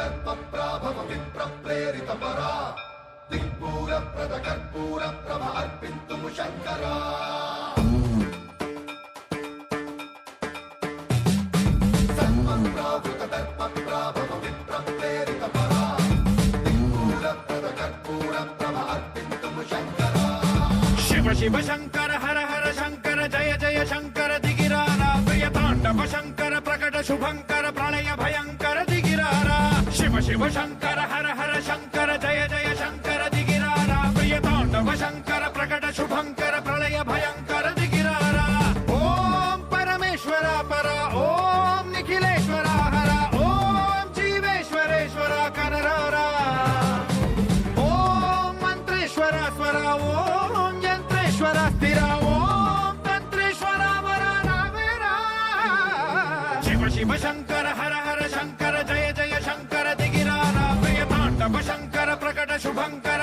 దర్పప్రాభవ విప్రప్రేరిత పరా దిక్పూర ప్రద కర్పూర ప్రభ అర్పింతుము శంకరా సర్వప్రావృత దర్పప్రాభవ విప్రప్రేరిత పరా దిక్పూర ప్రద కర్పూర ప్రభ అర్పింతుము శంకరా శివ శివ శంకర హర హర శంకర జయ జయ శంకర దిగిరారా ప్రియ తాండవ శంకర ప్రకట శుభంకర ప్రళయ భయంకర దిగిరారా శివ శివ శంకర హర హర శంకర జయ జయ శంకర దిగిరారా ప్రియ తాండవ శంకర ప్రకట శుభంకర ప్రళయ భయంకర దిగిరారా ఓం పరమేశ్వర పర ఓం నిఖిలేశ్వర హర ఓం జీవేశ్వరేశ్వర కనరారా ఓం మంత్రేశ్వర స్వర ఓం యంత్రేశ్వర స్థిర ఓం తంత్రేశ్వర వర రావేరా శివ శివ శంకర హర హర శంకర జయ జయ శంకర దిగిరారా ప్రియ తాండవ శంకర ప్రకట శుభంకర